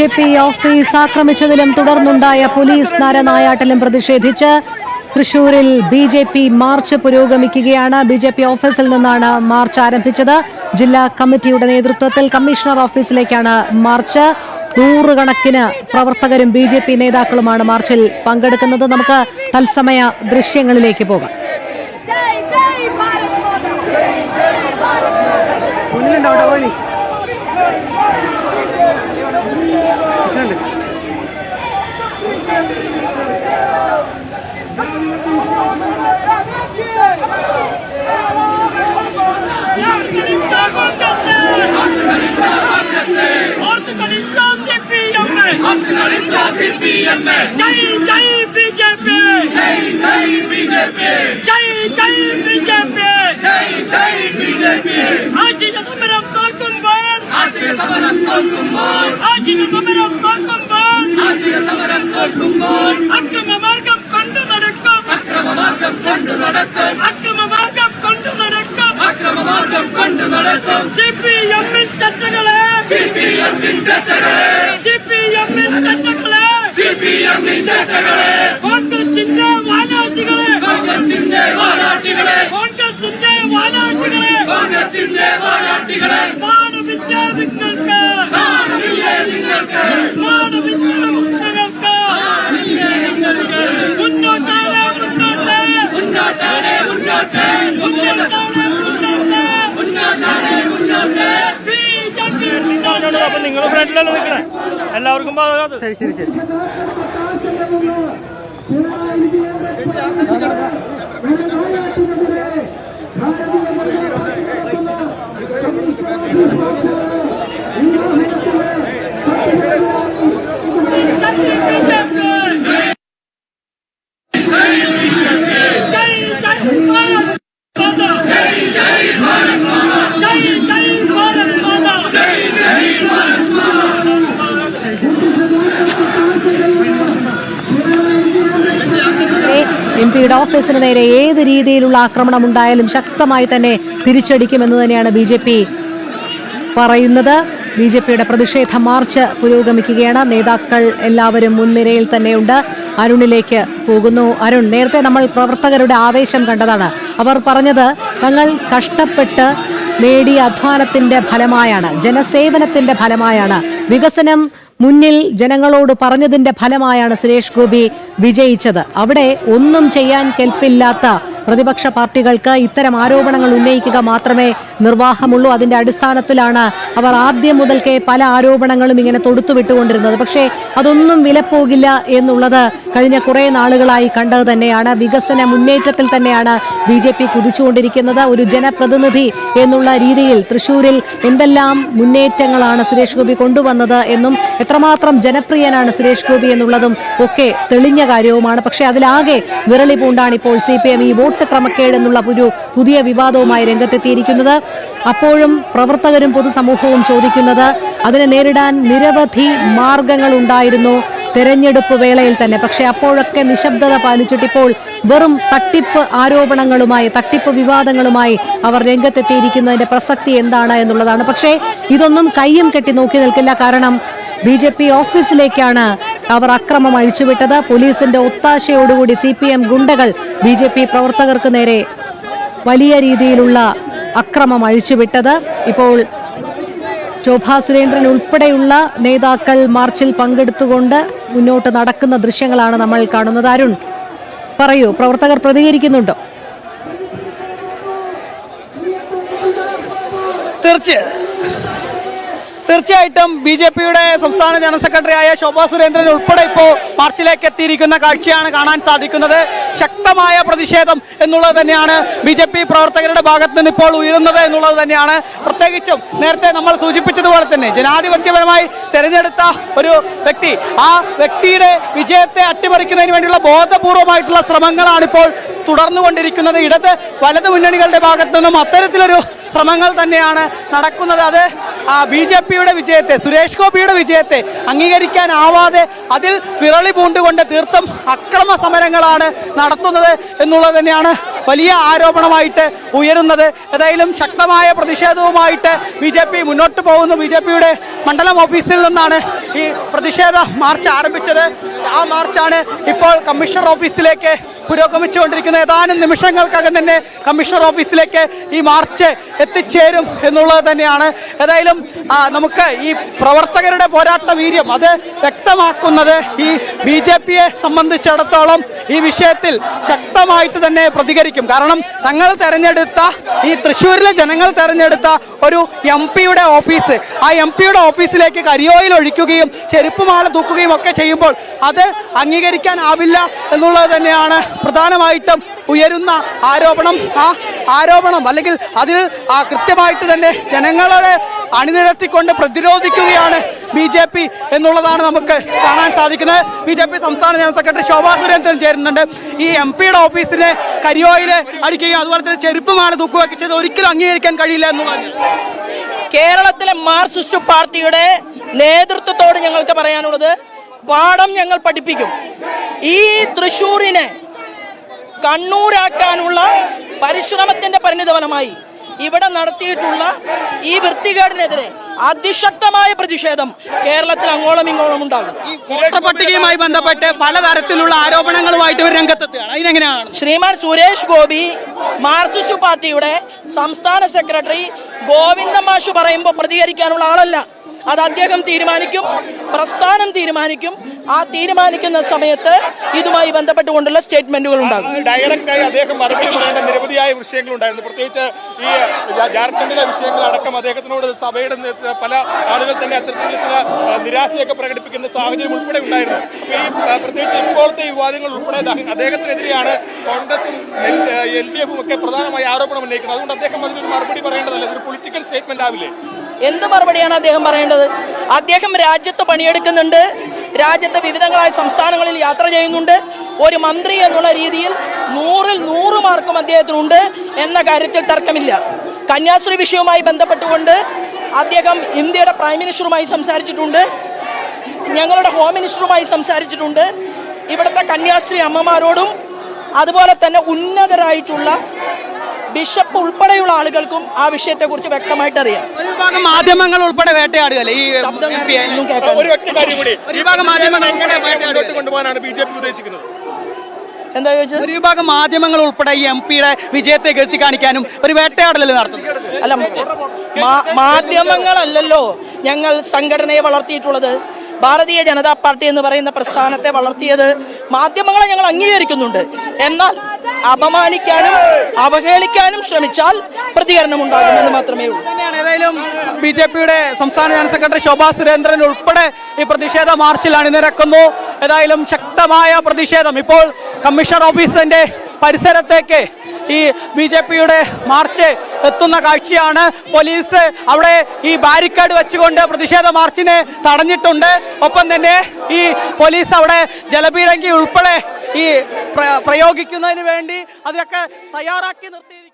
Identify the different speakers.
Speaker 1: BJP office ആക്രമിച്ചതിലും തുടർന്നുണ്ടായ police നരനായാട്ടിലും പ്രതിഷേധിച്ച് തൃശൂരിൽ BJP മാർച്ച് പുരോഗമിക്കുകയാണ്. BJP ഓഫീസിൽ നിന്നാണ് മാർച്ച് ആരംഭിച്ചത്. ജില്ലാ കമ്മിറ്റിയുടെ നേതൃത്വത്തിൽ കമ്മീഷണർ ഓഫീസിലേക്കാണ് മാർച്ച്. നൂറുകണക്കിന് പ്രവർത്തകരും BJP നേതാക്കളുമാണ് മാർച്ചിൽ പങ്കെടുക്കുന്നത്. നമുക്ക് തത്സമയ ദൃശ്യങ്ങളിലേക്ക് പോകാം.
Speaker 2: നിങ്ങൾ ഫ്രണ്ടിലല്ലേ നിൽക്കണേ, എല്ലാവർക്കും ശരി ശരി ശരി.
Speaker 1: MPയുടെ ഓഫീസിന് നേരെ ഏത് രീതിയിലുള്ള ആക്രമണം ഉണ്ടായാലും ശക്തമായി തന്നെ തിരിച്ചടിക്കുമെന്ന് തന്നെയാണ് BJP പറയുന്നത്. BJPയുടെ പ്രതിഷേധ മാർച്ച് പുരോഗമിക്കുകയാണ്. നേതാക്കൾ എല്ലാവരും മുൻനിരയിൽ തന്നെയുണ്ട്. അരുണിലേക്ക് പോകുന്നു. അരുൺ, നേരത്തെ നമ്മൾ പ്രവർത്തകരുടെ ആവേശം കണ്ടതാണ്. അവർ പറഞ്ഞത് തങ്ങൾ കഷ്ടപ്പെട്ട് നേടിയ അധ്വാനത്തിന്റെ ഫലമായാണ്, ജനസേവനത്തിന്റെ ഫലമായാണ്, വികസനം മുന്നിൽ ജനങ്ങളോട് പറഞ്ഞതിന്റെ ഫലമായാണ് സുരേഷ് ഗോപി വിജയിച്ചത്. അവിടെ ഒന്നും ചെയ്യാൻ കെൽപ്പില്ലാത്ത പ്രതിപക്ഷ പാർട്ടികൾക്ക് ഇത്തരം ആരോപണങ്ങൾ ഉന്നയിക്കുക മാത്രമേ നിർവാഹമുള്ളൂ. അതിന്റെ അടിസ്ഥാനത്തിലാണ് അവർ ആദ്യം മുതൽക്കേ പല ആരോപണങ്ങളും ഇങ്ങനെ തൊടുത്തുവിട്ടുകൊണ്ടിരുന്നത്. പക്ഷേ അതൊന്നും വിലപ്പോകില്ല എന്നുള്ളത് കഴിഞ്ഞ കുറേ നാളുകളായി കണ്ടത് തന്നെയാണ്. വികസന മുന്നേറ്റത്തിൽ തന്നെയാണ് BJP കുതിച്ചുകൊണ്ടിരിക്കുന്നത്. ഒരു ജനപ്രതിനിധി എന്നുള്ള രീതിയിൽ തൃശൂരിൽ എന്തെല്ലാം മുന്നേറ്റങ്ങളാണ് സുരേഷ് ഗോപി കൊണ്ടുവന്നത് എന്നും എത്രമാത്രം ജനപ്രിയനാണ് സുരേഷ് ഗോപി എന്നുള്ളതും ഒക്കെ തെളിഞ്ഞ കാര്യവുമാണ്. പക്ഷേ അതിലാകെ വിരളി പൂണ്ടാണ് ഇപ്പോൾ CPM ഈ വോട്ട് ക്രമക്കേട് എന്നുള്ള ഒരു പുതിയ വിവാദവുമായി രംഗത്തെത്തിയിരിക്കുന്നത്. അപ്പോഴും പ്രവർത്തകരും പൊതുസമൂഹവും ചോദിക്കുന്നത് അതിനെ നേരിടാൻ നിരവധി മാർഗങ്ങൾ ഉണ്ടായിരുന്നു തെരഞ്ഞെടുപ്പ് വേളയിൽ തന്നെ. പക്ഷേ അപ്പോഴൊക്കെ നിശബ്ദത പാലിച്ചിട്ടിപ്പോൾ വെറും തട്ടിപ്പ് ആരോപണങ്ങളുമായി, തട്ടിപ്പ് വിവാദങ്ങളുമായി അവർ രംഗത്തെത്തിയിരിക്കുന്നതിന്റെ പ്രസക്തി എന്താണ് എന്നുള്ളതാണ്. പക്ഷേ ഇതൊന്നും കയ്യും കെട്ടി നോക്കി നിൽക്കില്ല. കാരണം BJP ഓഫീസിലേക്കാണ് അവർ അക്രമം അഴിച്ചുവിട്ടത്. പോലീസിന്റെ ഒത്താശയോടുകൂടി CPM ഗുണ്ടകൾ BJP പ്രവർത്തകർക്ക് നേരെ വലിയ രീതിയിലുള്ള അക്രമം അഴിച്ചുവിട്ടത്. ഇപ്പോൾ ശോഭാ സുരേന്ദ്രൻ ഉൾപ്പെടെയുള്ള നേതാക്കൾ മാർച്ചിൽ പങ്കെടുത്തുകൊണ്ട് മുന്നോട്ട് നടക്കുന്ന ദൃശ്യങ്ങളാണ് നമ്മൾ കാണുന്നത്. അരുൺ, പറയൂ, പ്രവർത്തകർ പ്രതികരിക്കുന്നുണ്ടോ?
Speaker 3: തീർച്ചയായിട്ടും BJPയുടെ സംസ്ഥാന ജനറൽ സെക്രട്ടറിയായ ശോഭാ സുരേന്ദ്രൻ ഉൾപ്പെടെ ഇപ്പോൾ മാർച്ചിലേക്ക് എത്തിയിരിക്കുന്ന കാഴ്ചയാണ് കാണാൻ സാധിക്കുന്നത്. ശക്തമായ പ്രതിഷേധം എന്നുള്ളത് തന്നെയാണ് BJP പ്രവർത്തകരുടെ ഭാഗത്ത് നിന്ന് ഇപ്പോൾ ഉയരുന്നത് എന്നുള്ളത് തന്നെയാണ്. പ്രത്യേകിച്ചും നേരത്തെ നമ്മൾ സൂചിപ്പിച്ചതുപോലെ തന്നെ ജനാധിപത്യപരമായി തെരഞ്ഞെടുത്ത ഒരു വ്യക്തി, ആ വ്യക്തിയുടെ വിജയത്തെ അട്ടിമറിക്കുന്നതിന് വേണ്ടിയുള്ള ബോധപൂർവമായിട്ടുള്ള ശ്രമങ്ങളാണിപ്പോൾ തുടർന്നുകൊണ്ടിരിക്കുന്നത്. ഇടത് വലത് മുന്നണികളുടെ ഭാഗത്തു നിന്നും അത്തരത്തിലൊരു ശ്രമങ്ങൾ തന്നെയാണ് നടക്കുന്നത്. അത് BJPയുടെ വിജയത്തെ, സുരേഷ് ഗോപിയുടെ വിജയത്തെ അംഗീകരിക്കാനാവാതെ അതിൽ വിരളി പൂണ്ടുകൊണ്ട് തീർത്തും അക്രമ സമരങ്ങളാണ് നടത്തുന്നത് എന്നുള്ളത് തന്നെയാണ് വലിയ ആരോപണമായിട്ട് ഉയരുന്നത്. ഏതായാലും ശക്തമായ പ്രതിഷേധവുമായിട്ട് BJP മുന്നോട്ട് പോകുന്നു. BJPയുടെ മണ്ഡലം ഓഫീസിൽ നിന്നാണ് ഈ പ്രതിഷേധ മാർച്ച് ആരംഭിച്ചത്. ആ മാർച്ചാണ് ഇപ്പോൾ കമ്മീഷണർ ഓഫീസിലേക്ക് പുരോഗമിച്ചുകൊണ്ടിരിക്കുന്നത്. ഏതാനും നിമിഷങ്ങൾക്കകം തന്നെ കമ്മീഷണർ ഓഫീസിലേക്ക് ഈ മാർച്ച് എത്തിച്ചേരും എന്നുള്ളത് തന്നെയാണ്. ഏതായാലും നമുക്ക് ഈ പ്രവർത്തകരുടെ പോരാട്ട വീര്യം അത് വ്യക്തമാക്കുന്നത് ഈ BJPയെ സംബന്ധിച്ചിടത്തോളം ഈ വിഷയത്തിൽ ശക്തമായിട്ട് തന്നെ പ്രതികരിക്കും. കാരണം തങ്ങൾ തെരഞ്ഞെടുത്ത ഈ തൃശ്ശൂരിലെ ജനങ്ങൾ തെരഞ്ഞെടുത്ത ഒരു MP-യുടെ ഓഫീസ്, ആ MP-യുടെ ഓഫീസിലേക്ക് കരിയോയിൽ ഒഴിക്കുകയും ചെരുപ്പുമാല തൂക്കുകയും ഒക്കെ ചെയ്യുമ്പോൾ അത് അംഗീകരിക്കാനാവില്ല എന്നുള്ളത് തന്നെയാണ് പ്രധാനമായിട്ടും ഉയരുന്ന ആരോപണം. ആ ആരോപണം അല്ലെങ്കിൽ അതിൽ കൃത്യമായിട്ട് തന്നെ ജനങ്ങളെ അണിനിരത്തിക്കൊണ്ട് പ്രതിരോധിക്കുകയാണ് BJP എന്നുള്ളതാണ് നമുക്ക് കാണാൻ സാധിക്കുന്നത്. BJP സംസ്ഥാന ജനറൽ സെക്രട്ടറി ശോഭാ സുരേന്ദ്രൻ ചേരുന്നുണ്ട്. ഈ MP-യുടെ ഓഫീസിനെ കരിയോയിൽ അടിക്കുകയും അതുപോലെ തന്നെ ചെരുപ്പുമാണ് തൂക്കുകയൊക്കെ ചെയ്ത് ഒരിക്കലും അംഗീകരിക്കാൻ കഴിയില്ല എന്നുള്ളതാണ്
Speaker 4: കേരളത്തിലെ മാർക്സിസ്റ്റ് പാർട്ടിയുടെ നേതൃത്വത്തോട് ഞങ്ങൾക്ക് പറയാനുള്ളത്. പാഠം ഞങ്ങൾ പഠിപ്പിക്കും. ഈ തൃശ്ശൂരിനെ കണ്ണൂരാക്കാനുള്ള പരിശ്രമത്തിന്റെ പരിണിതഫലമായി ഇവിടെ നടത്തിയിട്ടുള്ള ഈ വൃത്തികേടിനെതിരെ അതിശക്തമായ പ്രതിഷേധം കേരളത്തിൽ അങ്ങോളം ഇങ്ങോളം ഉണ്ടാകും.
Speaker 3: ഈ വോട്ടർ പട്ടികയുമായി ബന്ധപ്പെട്ട് പലതരത്തിലുള്ള ആരോപണങ്ങളുമായിട്ട് ഇവർ രംഗത്തെത്തുകയാണ്. അതിനെങ്ങനെയാണ്
Speaker 4: ശ്രീമാൻ സുരേഷ് ഗോപി മാർക്സിസ്റ്റ് പാർട്ടിയുടെ സംസ്ഥാന സെക്രട്ടറി ഗോവിന്ദൻ മാഷ് പറയുമ്പോൾ പ്രതികരിക്കാനുള്ള ആളല്ല. അത് അദ്ദേഹം തീരുമാനിക്കും, പ്രസ്ഥാനം തീരുമാനിക്കും. ആ തീരുമാനിക്കുന്ന സമയത്ത് ഇതുമായി ബന്ധപ്പെട്ടുകൊണ്ടുള്ള സ്റ്റേറ്റ്മെന്റുകൾ ഉണ്ടാകും.
Speaker 5: ഡയറക്റ്റായി അദ്ദേഹം മറുപടി പറയേണ്ട നിരവധിയായ വിഷയങ്ങളുണ്ടായിരുന്നു. പ്രത്യേകിച്ച് ഈ ജാർഖണ്ഡിലെ വിഷയങ്ങളടക്കം അദ്ദേഹത്തിനോട് സഭയുടെ പല ആളുകൾ തന്നെ അത്തരത്തിൽ ചില നിരാശയൊക്കെ പ്രകടിപ്പിക്കുന്ന സാഹചര്യം ഉൾപ്പെടെ ഉണ്ടായിരുന്നു. അപ്പോൾ ഈ പ്രത്യേകിച്ച് ഇപ്പോഴത്തെ വിവാദങ്ങൾ ഉൾപ്പെടെ അദ്ദേഹത്തിനെതിരെയാണ് കോൺഗ്രസും LDF ഒക്കെ പ്രധാനമായി ആരോപണം ഉന്നയിക്കുന്നത്. അതുകൊണ്ട് അദ്ദേഹം അതിനൊരു മറുപടി പറയേണ്ടതല്ല. ഇതൊരു പൊളിറ്റിക്കൽ സ്റ്റേറ്റ്മെന്റ് ആവില്ലേ?
Speaker 4: എന്ത് മറുപടിയാണ് അദ്ദേഹം പറയേണ്ടത്? അദ്ദേഹം രാജ്യത്ത് പണിയെടുക്കുന്നുണ്ട്, രാജ്യത്തെ വിവിധങ്ങളായ സംസ്ഥാനങ്ങളിൽ യാത്ര ചെയ്യുന്നുണ്ട്. ഒരു മന്ത്രി എന്നുള്ള രീതിയിൽ 100-ൽ 100 മാർക്കും അദ്ദേഹത്തിനുണ്ട് എന്ന കാര്യത്തിൽ തർക്കമില്ല. കന്യാസ്ത്രീ വിഷയവുമായി ബന്ധപ്പെട്ടുകൊണ്ട് അദ്ദേഹം ഇന്ത്യയുടെ പ്രൈം മിനിസ്റ്ററുമായി സംസാരിച്ചിട്ടുണ്ട്, ഞങ്ങളുടെ ഹോം മിനിസ്റ്ററുമായി സംസാരിച്ചിട്ടുണ്ട്. ഇവിടുത്തെ കന്യാസ്ത്രീ അമ്മമാരോടും അതുപോലെ തന്നെ ഉന്നതരായിട്ടുള്ള ബിഷപ്പ് ഉൾപ്പെടെയുള്ള ആളുകൾക്കും ആ വിഷയത്തെക്കുറിച്ച് വ്യക്തമായിട്ട് അറിയാം.
Speaker 3: ഒരു വിഭാഗം മാധ്യമങ്ങൾ ഉൾപ്പെടെ വേട്ടയാടുകയല്ലേ ഈ
Speaker 5: ഒരു ഒറ്റ കാര്യം കൂടി,
Speaker 3: ഒരു വിഭാഗം മാധ്യമങ്ങൾ ഉൾപ്പെടെ
Speaker 5: കൊണ്ടുപോകാനാണ് BJP ഉദ്ദേശിക്കുന്നത്.
Speaker 4: എന്താ ചോദിച്ചത്?
Speaker 3: ഒരു വിഭാഗം മാധ്യമങ്ങൾ ഉൾപ്പെടെ ഈ MP-യുടെ വിജയത്തെ കെടുത്തി കാണിക്കാനും ഒരു വേട്ടയാടലല്ലേ നടത്തുന്നത്?
Speaker 4: അല്ല, മാധ്യമങ്ങളല്ലല്ലോ ഞങ്ങൾ സംഘടനയെ വളർത്തിയിട്ടുള്ളത്. ഭാരതീയ ജനതാ പാർട്ടി എന്ന് പറയുന്ന പ്രസ്ഥാനത്തെ വളർത്തിയത് മാധ്യമങ്ങളെ ഞങ്ങൾ അംഗീകരിക്കുന്നുണ്ട്. എന്നാൽ അപമാനിക്കാനും അവഹേളിക്കാനും ശ്രമിച്ചാൽ പ്രതികരണം ഉണ്ടാകുമെന്ന് മാത്രമേ ഉള്ളൂ.
Speaker 3: ഏതായാലും BJPയുടെ സംസ്ഥാന ജനറൽ സെക്രട്ടറി ശോഭാ സുരേന്ദ്രൻ ഉൾപ്പെടെ ഈ പ്രതിഷേധ മാർച്ചിൽ അണിനിരക്കുന്നു. ഏതായാലും ശക്തമായ പ്രതിഷേധം ഇപ്പോൾ കമ്മീഷണർ ഓഫീസിന്റെ പരിസരത്തേക്ക് ഈ BJPയുടെ മാർച്ച് എത്തുന്ന കാഴ്ചയാണ്. പോലീസ് അവിടെ ഈ ബാരിക്കേഡ് വെച്ചുകൊണ്ട് പ്രതിഷേധ മാർച്ചിനെ തടഞ്ഞിട്ടുണ്ട്. ഒപ്പം തന്നെ ഈ പോലീസ് അവിടെ ജലപീരങ്കി ഉൾപ്പെടെ ഈ പ്രയോഗിക്കുന്നതിന് വേണ്ടി അതിനൊക്കെ തയ്യാറാക്കി നിർത്തിയിരിക്കുന്നു.